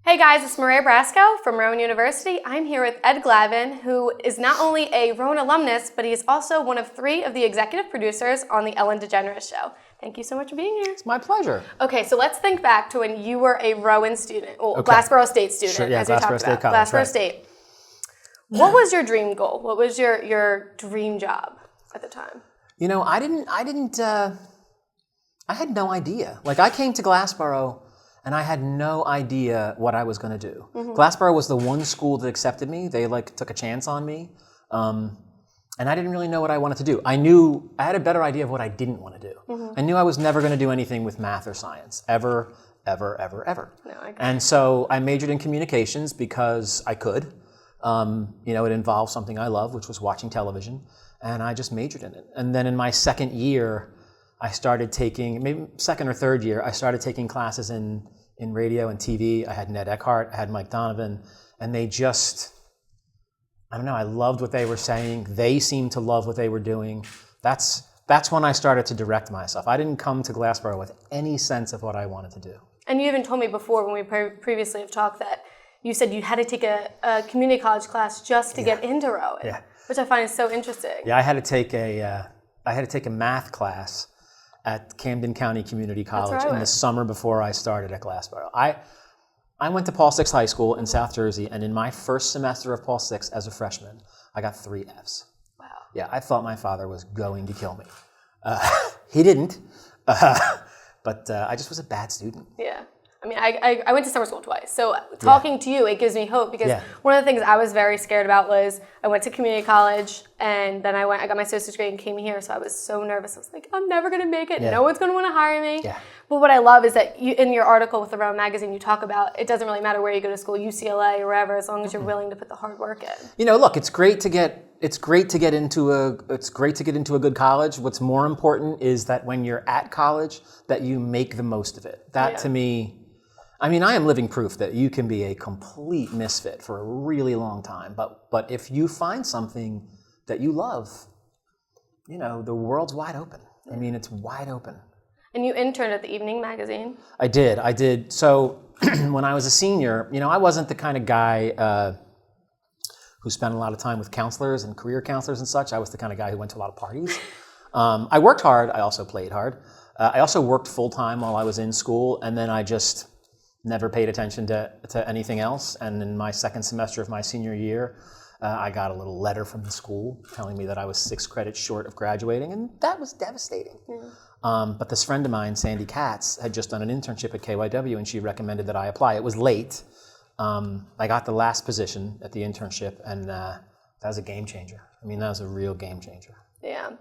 Hey guys, it's Maria Brasco from Rowan University. I'm here with Ed Glavin, who is not only a Rowan alumnus, but he is also one of 3 of the executive producers on the Ellen DeGeneres Show. Thank you so much for being here. It's my pleasure. Okay, so let's think back to when you were a Rowan student, Glassboro State student, sure, yeah, as we Glassboro talked State about. College, Glassboro right. State. What was your dream goal? What was your dream job at the time? You know, I had no idea. Like, I came to Glassboro and I had no idea what I was going to do. Mm-hmm. Glassboro was the one school that accepted me. They took a chance on me. And I didn't really know what I wanted to do. I had a better idea of what I didn't want to do. Mm-hmm. I knew I was never going to do anything with math or science, ever. No, And so I majored in communications because I could. It involved something I love, which was watching television, and I just majored in it. And then in my second year, I started taking, maybe second or third year, I started taking classes in radio and TV. I had Ned Eckhart, I had Mike Donovan, and they just, I don't know, I loved what they were saying. They seemed to love what they were doing. That's when I started to direct myself. I didn't come to Glassboro with any sense of what I wanted to do. And you even told me before when we previously have talked that you said you had to take a community college class just to get into Rowan, which I find is so interesting. Yeah, I had to take a math class at Camden County Community College in the summer before I started at Glassboro. I went to Paul Six High School in South Jersey, and in my first semester of Paul Six as a freshman, I got 3 Fs. Wow. Yeah, I thought my father was going to kill me. He didn't, but I just was a bad student. Yeah. I mean, I went to summer school twice, so talking to you, it gives me hope because one of the things I was very scared about was I went to community college and then I got my associate's degree and came here, so I was so nervous. I was like, I'm never going to make it. Yeah. No one's going to want to hire me. Yeah. But what I love is that you, in your article with the Rowan magazine, you talk about it doesn't really matter where you go to school, UCLA or wherever, as long as you're willing to put the hard work in. You know, look, it's great to get into a good college. What's more important is that when you're at college, that you make the most of it. That to me, I mean, I am living proof that you can be a complete misfit for a really long time. But if you find something that you love, you know, the world's wide open. I mean, it's wide open. And you interned at the evening magazine? I did. So when I was a senior, you know, I wasn't the kind of guy who spent a lot of time with counselors and career counselors and such. I was the kind of guy who went to a lot of parties. I worked hard. I also played hard. I also worked full-time while I was in school, and then I just never paid attention to anything else. And in my second semester of my senior year, I got a little letter from the school telling me that I was 6 credits short of graduating, and that was devastating. Yeah. But this friend of mine, Sandy Katz, had just done an internship at KYW, and she recommended that I apply. It was late. I got the last position at the internship, and that was a game changer. I mean, that was a real game changer. Yeah.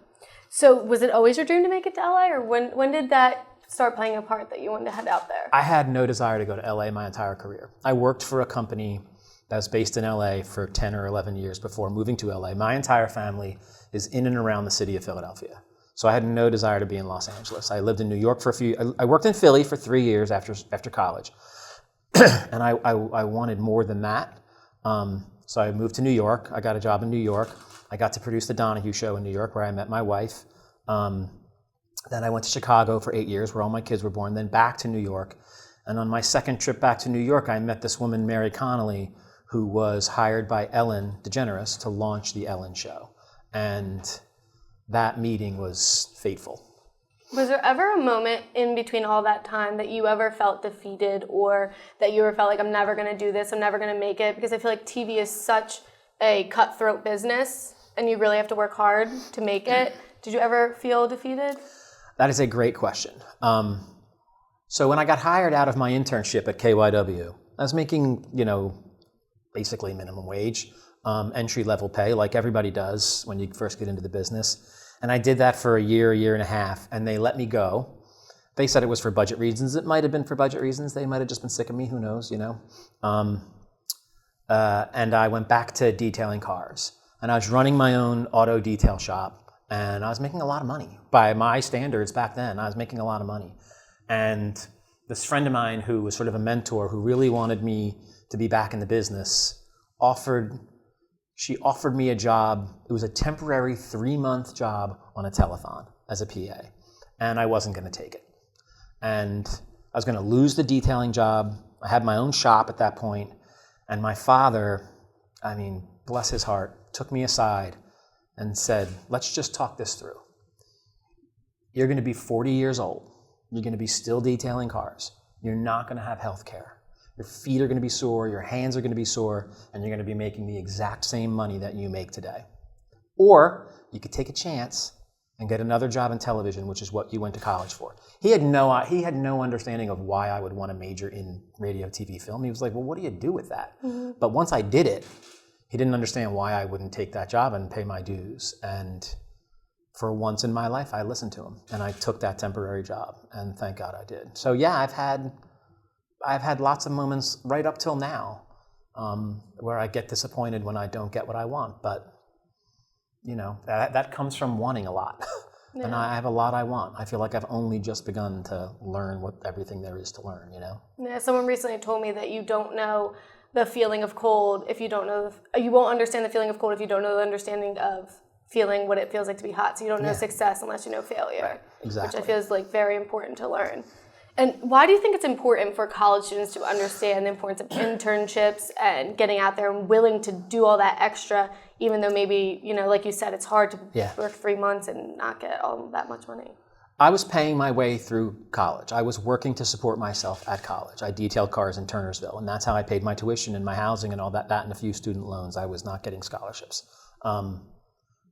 So was it always your dream to make it to LA, or when did that start playing a part that you wanted to head out there? I had no desire to go to LA my entire career. I worked for a company that was based in LA for 10 or 11 years before moving to LA. My entire family is in and around the city of Philadelphia. So I had no desire to be in Los Angeles. I lived in New York I worked in Philly for 3 years after college. And I wanted more than that. So I moved to New York. I got a job in New York. I got to produce the Donahue Show in New York, where I met my wife. Then I went to Chicago for 8 years, where all my kids were born, then back to New York. And on my second trip back to New York, I met this woman, Mary Connolly, who was hired by Ellen DeGeneres to launch the Ellen Show. And that meeting was fateful. Was there ever a moment in between all that time that you ever felt defeated, or that you ever felt like, I'm never going to do this, I'm never going to make it? Because I feel like TV is such a cutthroat business, and you really have to work hard to make it. Did you ever feel defeated? That is a great question. So when I got hired out of my internship at KYW, I was making, basically minimum wage, entry-level pay, like everybody does when you first get into the business. And I did that for a year and a half, and they let me go. They said it was for budget reasons. It might have been for budget reasons. They might have just been sick of me, who knows, And I went back to detailing cars. And I was running my own auto detail shop. And I was making a lot of money. By my standards back then, I was making a lot of money. And this friend of mine who was sort of a mentor, who really wanted me to be back in the business, she offered me a job. It was a temporary 3-month job on a telethon as a PA. And I wasn't going to take it. And I was going to lose the detailing job I had my own shop at that point, and my father, I mean, bless his heart, took me aside and said, let's just talk this through. You're going to be 40 years old. You're going to be still detailing cars. You're not going to have health care. Your feet are going to be sore, your hands are going to be sore, and you're going to be making the exact same money that you make today. Or you could take a chance and get another job in television, which is what you went to college for. He had no understanding of why I would want to major in radio, TV, film. He was like, well, what do you do with that? Mm-hmm. But once I did it, he didn't understand why I wouldn't take that job and pay my dues. And for once in my life, I listened to him, and I took that temporary job, and thank God I did. So yeah, I've had lots of moments right up till now where I get disappointed when I don't get what I want, but you know, that comes from wanting a lot. Yeah. And I have a lot I want. I feel like I've only just begun to learn everything there is to learn, you know? Yeah, someone recently told me that you don't know the feeling of cold if you don't know, you won't understand the feeling of cold if you don't know the understanding of feeling what it feels like to be hot. So you don't know success unless you know failure. Right. Exactly. Which I feel is like very important to learn. And why do you think it's important for college students to understand the importance of internships and getting out there and willing to do all that extra, even though maybe, you know, like you said, it's hard to work 3 months and not get all that much money? I was paying my way through college. I was working to support myself at college. I detailed cars in Turnersville, and that's how I paid my tuition and my housing and all that and a few student loans. I was not getting scholarships.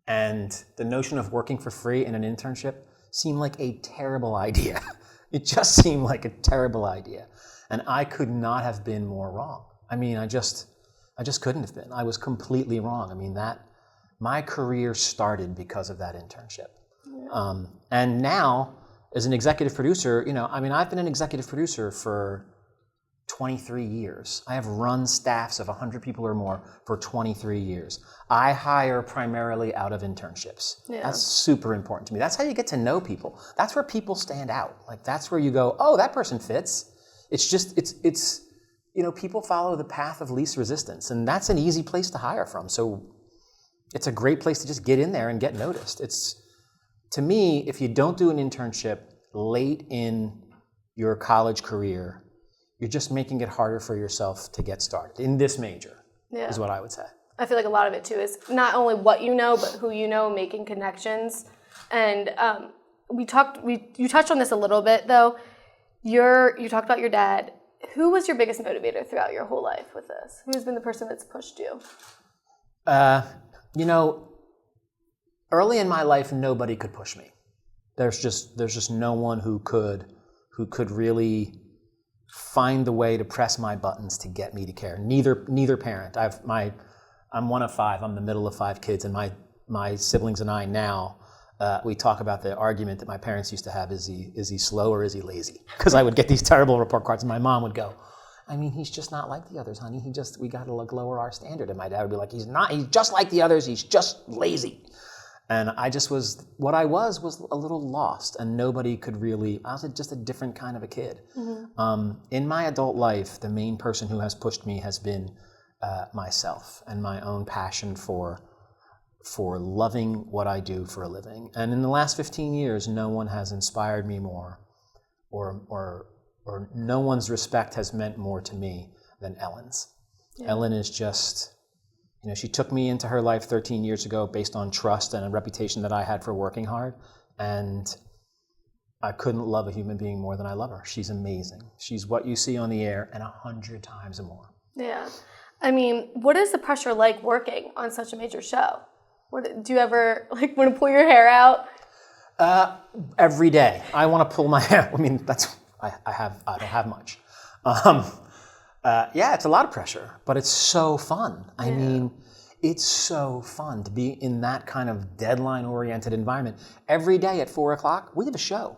And the notion of working for free in an internship seemed like a terrible idea. It just seemed like a terrible idea. And I could not have been more wrong. I mean, I just couldn't have been. I was completely wrong. I mean, my career started because of that internship. Yeah. And now, as an executive producer, you know, I mean, I've been an executive producer for 23 years. I have run staffs of 100 people or more for 23 years. I hire primarily out of internships. Yeah. That's super important to me. That's how you get to know people. That's where people stand out. Like, that's where you go, oh, that person fits. It's just, it's you know, people follow the path of least resistance, and that's an easy place to hire from. So it's a great place to just get in there and get noticed. It's, to me, if you don't do an internship late in your college career, you're just making it harder for yourself to get started in this major, is what I would say. I feel like a lot of it, too, is not only what you know, but who you know, making connections. And you touched on this a little bit, though. You talked about your dad. Who was your biggest motivator throughout your whole life with this? Who's been the person that's pushed you? You know, early in my life, nobody could push me. There's just no one who could really find the way to press my buttons to get me to care. Neither parent. I'm one of 5. I'm the middle of 5 kids, and my siblings and I now, we talk about the argument that my parents used to have: is he slow or is he lazy? Because I would get these terrible report cards, and my mom would go, I mean, he's just not like the others, honey. We got to lower our standard. And my dad would be like, he's just like the others. He's just lazy. And what I was a little lost, and nobody could really, I was just a different kind of a kid. Mm-hmm. In my adult life, the main person who has pushed me has been myself and my own passion for loving what I do for a living. And in the last 15 years, no one has inspired me more, or no one's respect has meant more to me than Ellen's. Yeah. Ellen is just, you know, she took me into her life 13 years ago based on trust and a reputation that I had for working hard. And I couldn't love a human being more than I love her. She's amazing. She's what you see on the air and 100 times more. Yeah. I mean, what is the pressure like working on such a major show? Do you ever want to pull your hair out? Every day. I want to pull my hair. I mean, I don't have much. Yeah, it's a lot of pressure, but it's so fun. Yeah. I mean, it's so fun to be in that kind of deadline-oriented environment. Every day at 4 o'clock, we have a show.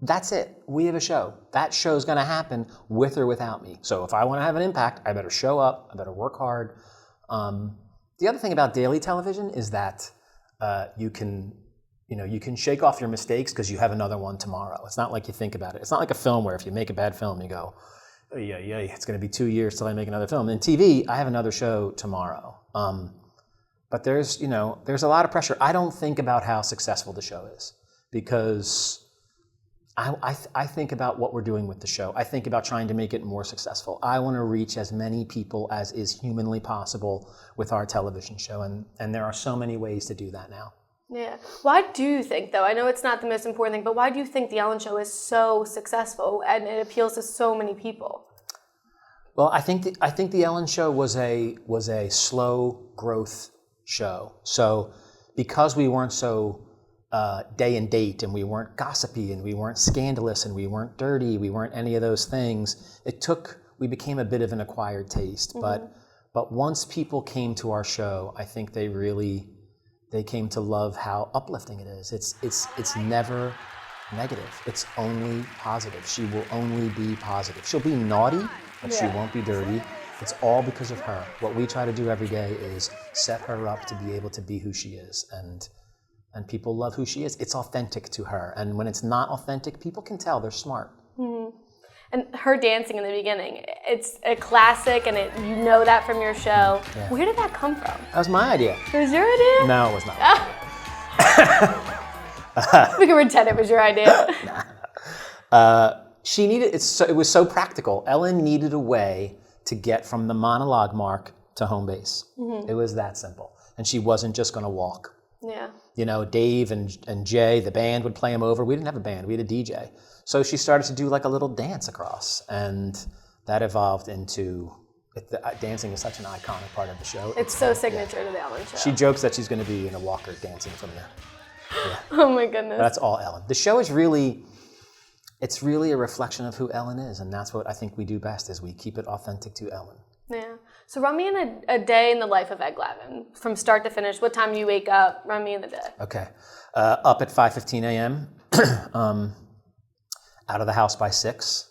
That's it. We have a show. That show's going to happen with or without me. So if I want to have an impact, I better show up. I better work hard. The other thing about daily television is that you can shake off your mistakes because you have another one tomorrow. It's not like you think about it. It's not like a film where if you make a bad film, you go, oh, yeah, it's going to be 2 years till I make another film. In TV, I have another show tomorrow. But there's a lot of pressure. I don't think about how successful the show is because I think about what we're doing with the show. I think about trying to make it more successful. I want to reach as many people as is humanly possible with our television show, and there are so many ways to do that now. Yeah. Why do you think, though, I know it's not the most important thing, but why do you think the Ellen Show is so successful and it appeals to so many people? Well, I think the Ellen Show was a slow growth show. So because we weren't so day and date, and we weren't gossipy, and we weren't scandalous, and we weren't dirty, we weren't any of those things, we became a bit of an acquired taste. Mm-hmm. But once people came to our show, I think they came to love how uplifting it is. It's never negative. It's only positive. She will only be positive. She'll be naughty, but she won't be dirty. It's all because of her. What we try to do every day is set her up to be able to be who she is, and people love who she is. It's authentic to her, and when it's not authentic, people can tell. They're smart. Mm-hmm. And her dancing in the beginning, it's a classic, and you know that from your show. Yeah. Where did that come from? That was my idea. It was your idea? No, it was not. We can pretend it was your idea. She needed it was so practical. Ellen needed a way to get from the monologue mark to home base. Mm-hmm. It was that simple, and she wasn't just going to walk. Yeah. You know, Dave and Jay, the band would play him over. We didn't have a band, we had a DJ. So she started to do like a little dance across, and that evolved into, dancing is such an iconic part of the show. It's so signature to the Ellen Show. She jokes that she's going to be in a walker dancing from there. Yeah. Oh my goodness. That's all Ellen. The show is really a reflection of who Ellen is, and that's what I think we do best, is we keep it authentic to Ellen. Yeah. So run me in a day in the life of Ed Glavin, from start to finish. What time do you wake up? Run me in the day. Okay. Up at 5:15 a.m., out of the house by 6,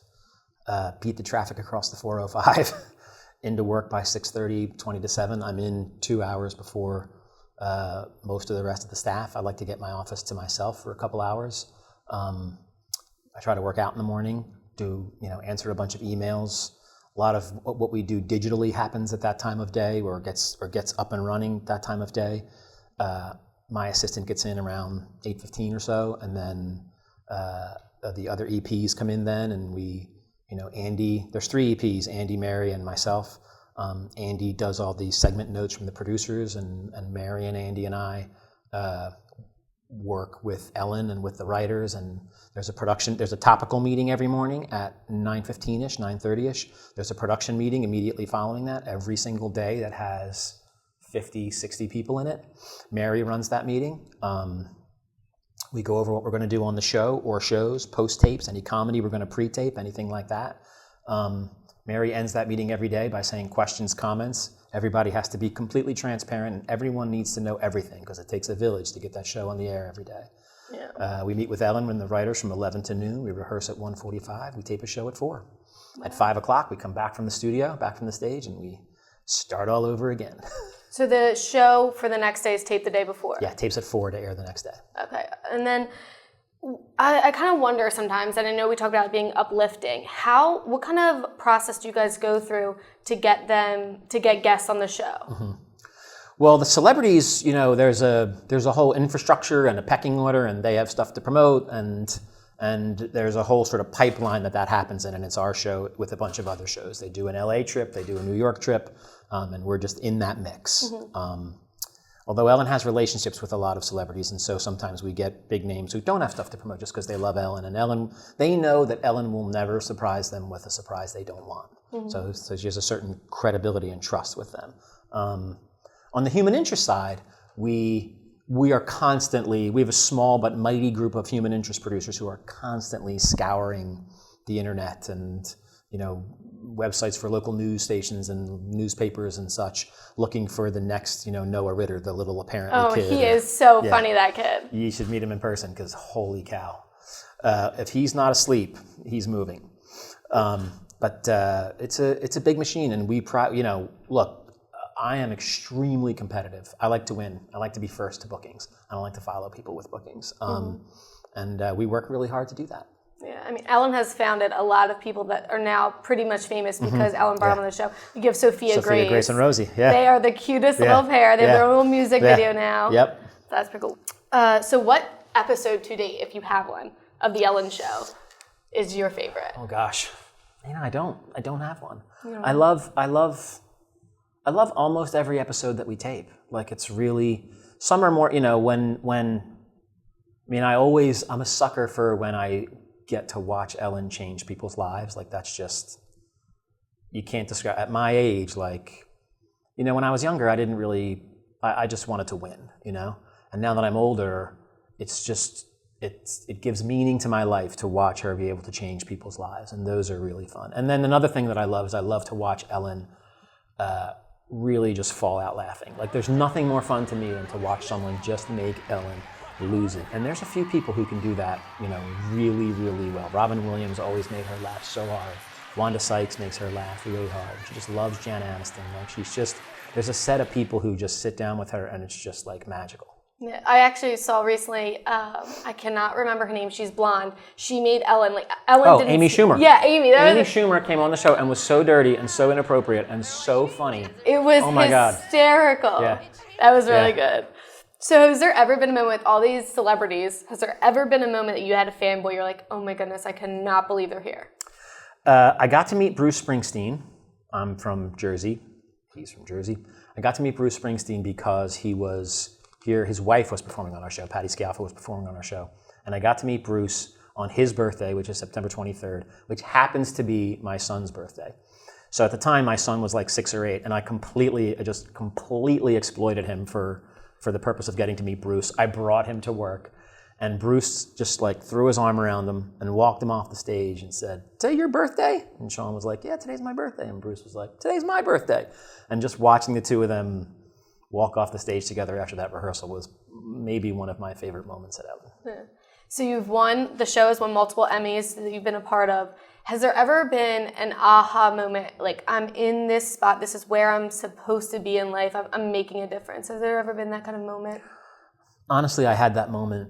beat the traffic across the 405, into work by 6:30, 20 to 7. I'm in 2 hours before most of the rest of the staff. I like to get my office to myself for a couple hours. I try to work out in the morning, answer a bunch of emails. A lot of what we do digitally happens at that time of day, or gets up and running that time of day. My assistant gets in around 8:15 or so, and then the other EPs come in then, and we, Andy, there's 3 EPs, Andy, Mary, and myself. Andy does all the segment notes from the producers, and Mary and Andy and I work with Ellen and with the writers, and there's a topical meeting every morning at 9:15ish, 9:30ish. There's a production meeting immediately following that every single day that has 50, 60 people in it. Mary runs that meeting. We go over what we're going to do on the show or shows, post-tapes, any comedy we're going to pre-tape, anything like that. Mary ends that meeting every day by saying questions, comments. Everybody has to be completely transparent, and everyone needs to know everything, because it takes a village to get that show on the air every day. Yeah. We meet with Ellen and the writers from 11 to noon. We rehearse at 1:45. We tape a show at 4. Wow. At 5 o'clock, we come back from the studio, back from the stage, and we start all over again. So the show for the next day is taped the day before? Yeah, tapes at 4 to air the next day. Okay. And then I kind of wonder sometimes, and I know we talked about it being uplifting, what kind of process do you guys go through to get guests on the show? Mm-hmm. Well, the celebrities, there's a whole infrastructure and a pecking order, and they have stuff to promote, and there's a whole sort of pipeline that happens in, and it's our show with a bunch of other shows. They do an LA trip, they do a New York trip, and we're just in that mix. Mm-hmm. Although Ellen has relationships with a lot of celebrities, and so sometimes we get big names who don't have stuff to promote just because they love Ellen. And they know that Ellen will never surprise them with a surprise they don't want. Mm-hmm. So she has a certain credibility and trust with them. On the human interest side, we have a small but mighty group of human interest producers who are constantly scouring the internet and, websites for local news stations and newspapers and such, looking for the next, Noah Ritter, the little apparently kid. Oh, he is so funny, that kid. You should meet him in person, because holy cow. If he's not asleep, he's moving. But it's a big machine, and look, I am extremely competitive. I like to win. I like to be first to bookings. I don't like to follow people with bookings. And we work really hard to do that. Yeah, I mean, Ellen has founded a lot of people that are now pretty much famous because Ellen brought them on the show. You give Sophia Grace and Rosie. Yeah. They are the cutest little pair. They have their own music video now. Yep. That's pretty cool. So what episode to date, if you have one, of the Ellen Show is your favorite? Oh gosh, I don't have one. Yeah. I love almost every episode that we tape. Like it's really, some are more, I'm a sucker for when I get to watch Ellen change people's lives. Like that's just, you can't describe, at my age, like, when I was younger, I didn't really, I just wanted to win, And now that I'm older, it's just, it gives meaning to my life to watch her be able to change people's lives. And those are really fun. And then another thing that I love is I love to watch Ellen really just fall out laughing. Like there's nothing more fun to me than to watch someone just make Ellen lose it. And there's a few people who can do that, really, really well. Robin Williams always made her laugh so hard. Wanda Sykes makes her laugh really hard. She just loves Jan Aniston. Like there's a set of people who just sit down with her and it's just like magical. Yeah, I actually saw recently, I cannot remember her name, she's blonde. She made Ellen, Amy Schumer. Yeah, Amy. Amy Schumer came on the show and was so dirty and so inappropriate and so funny. It was hysterical. Yeah. That was really good. So has there ever been a moment with all these celebrities, has there ever been a moment that you had a fanboy, you're like, oh my goodness, I cannot believe they're here? I got to meet Bruce Springsteen. I'm from Jersey. He's from Jersey. I got to meet Bruce Springsteen because he was here. His wife was performing on our show. Patty Scialfa was performing on our show. And I got to meet Bruce on his birthday, which is September 23rd, which happens to be my son's birthday. So at the time, my son was like 6 or 8, and I just completely exploited him for the purpose of getting to meet Bruce. I brought him to work, and Bruce just like threw his arm around him and walked him off the stage and said, "Today your birthday?" And Sean was like, "Yeah, today's my birthday." And Bruce was like, "Today's my birthday." And just watching the two of them walk off the stage together after that rehearsal was maybe one of my favorite moments at Ellen. Yeah. So the show has won multiple Emmys that you've been a part of. Has there ever been an aha moment, like I'm in this spot, this is where I'm supposed to be in life, I'm making a difference? Has there ever been that kind of moment? Honestly, I had that moment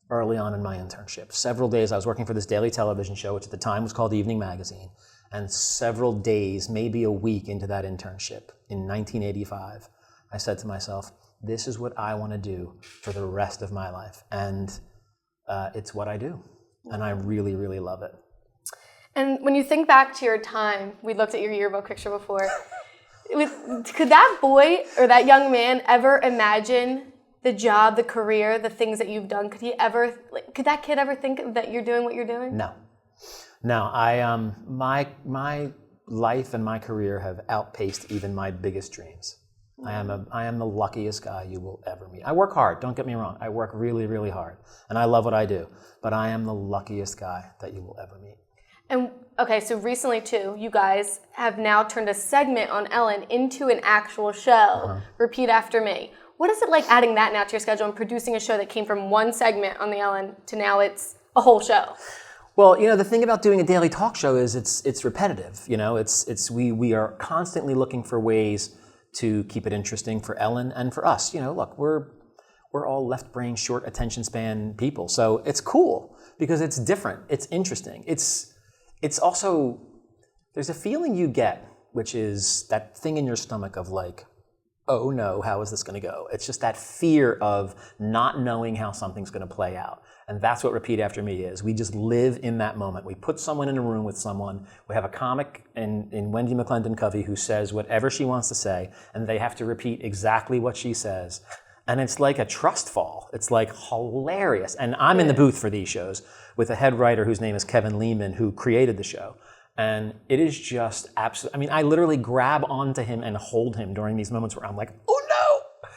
early on in my internship. Several days I was working for this daily television show, which at the time was called Evening Magazine, and several days, maybe a week into that internship in 1985, I said to myself, this is what I want to do for the rest of my life. And it's what I do. And I really, really love it. And when you think back to your time, we looked at your yearbook picture before, could that boy or that young man ever imagine the job, the career, the things that you've done? Could that kid ever think that you're doing what you're doing? No. My life and my career have outpaced even my biggest dreams. I am the luckiest guy you will ever meet. I work hard, don't get me wrong. I work really, really hard. And I love what I do. But I am the luckiest guy that you will ever meet. And okay, so recently too, you guys have now turned a segment on Ellen into an actual show, Repeat After Me. What is it like adding that now to your schedule and producing a show that came from one segment on the Ellen to now it's a whole show? Well, the thing about doing a daily talk show is it's repetitive. We are constantly looking for ways to keep it interesting for Ellen and for us. Look, we're all left brain, short attention span people. So it's cool because it's different. It's interesting. It's also, there's a feeling you get, which is that thing in your stomach of like, oh no, how is this going to go? It's just that fear of not knowing how something's going to play out. And that's what Repeat After Me is. We just live in that moment. We put someone in a room with someone. We have a comic in Wendy McClendon-Covey who says whatever she wants to say, and they have to repeat exactly what she says. And it's like a trust fall. It's like hilarious. And I'm in the booth for these shows with a head writer whose name is Kevin Lehman, who created the show. And it is just absolutely, I literally grab onto him and hold him during these moments where I'm like, oh no!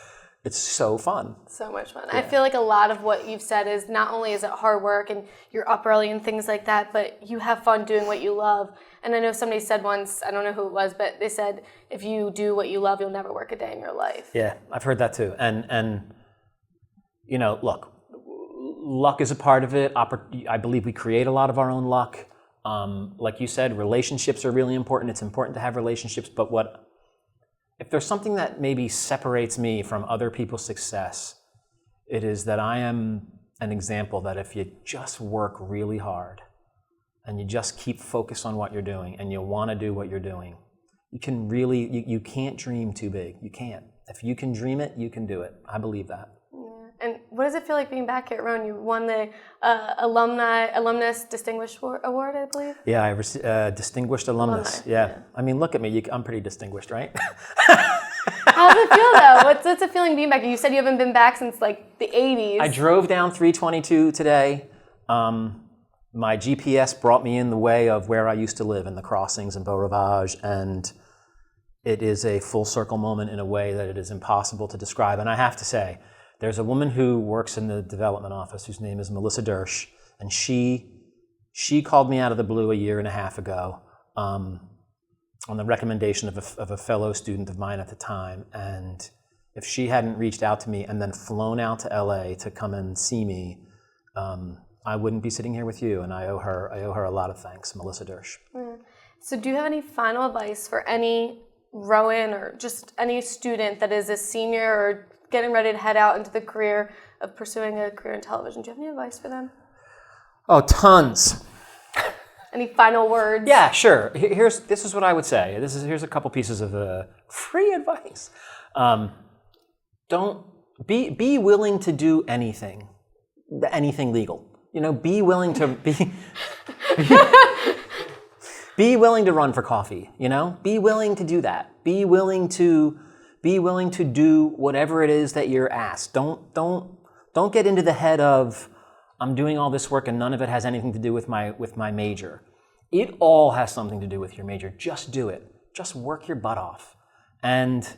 It's so fun. So much fun. Yeah. I feel like a lot of what you've said is not only is it hard work and you're up early and things like that, but you have fun doing what you love. And I know somebody said once, I don't know who it was, but they said, if you do what you love, you'll never work a day in your life. Yeah, I've heard that too. And look, luck is a part of it. I believe we create a lot of our own luck. Like you said, relationships are really important. It's important to have relationships, but if there's something that maybe separates me from other people's success, it is that I am an example that if you just work really hard and you just keep focused on what you're doing and you want to do what you're doing, you can really, you can't dream too big. You can't. If you can dream it, you can do it. I believe that. Yeah. And what does it feel like being back here at Rowan? You won the alumnus distinguished award, I believe. Yeah, I received distinguished alumnus. Yeah. I mean, look at me. I'm pretty distinguished, right? How does it feel though? What's it feeling being back? You said you haven't been back since like the 80s. I drove down 322 today. My GPS brought me in the way of where I used to live in the crossings in Beau Rivage, and it is a full circle moment in a way that it is impossible to describe. And I have to say, there's a woman who works in the development office whose name is Melissa Dersch, and she called me out of the blue a year and a half ago on the recommendation of a fellow student of mine at the time. And if she hadn't reached out to me and then flown out to LA to come and see me, I wouldn't be sitting here with you, and I owe her a lot of thanks, Melissa Dersch. Yeah. So do you have any final advice for any Rowan or just any student that is a senior or getting ready to head out into the career of pursuing a career in television? Do you have any advice for them? Oh, tons. Any final words? Yeah, sure. This is what I would say. Here's a couple pieces of free advice. Don't be willing to do anything legal. You know, be willing to be willing to run for coffee. You know, be willing to do that. Be willing to do whatever it is that you're asked. Don't get into the head of I'm doing all this work and none of it has anything to do with my major. It all has something to do with your major. Just do it. Just work your butt off and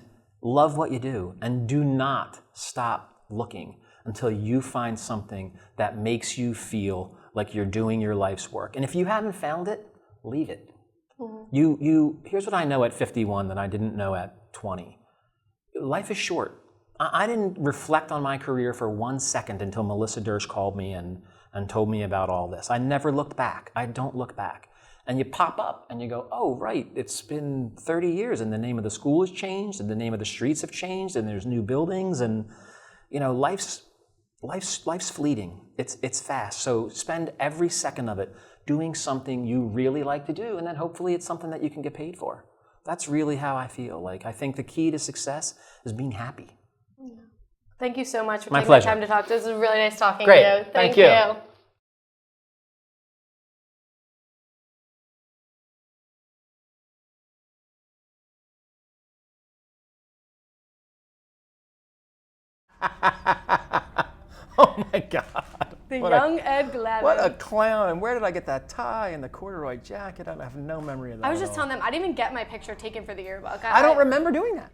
love what you do, and do not stop looking until you find something that makes you feel like you're doing your life's work. And if you haven't found it, leave it. Mm-hmm. Here's what I know at 51 that I didn't know at 20. Life is short. I didn't reflect on my career for 1 second until Melissa Dersch called me and told me about all this. I never looked back. I don't look back. And you pop up and you go, oh, right, it's been 30 years and the name of the school has changed and the name of the streets have changed and there's new buildings, and you know, life's fleeting. It's fast. So spend every second of it doing something you really like to do, and then hopefully it's something that you can get paid for. That's really how I feel. Like, I think the key to success is being happy. Yeah. Thank you so much for My taking pleasure. the time to talk to us. It was really nice talking Great. to you. Thank you. Oh my God. The young Ed Glavin. What a clown. And where did I get that tie and the corduroy jacket? I have no memory of that. I was just telling them, I didn't even get my picture taken for the yearbook. I don't remember doing that.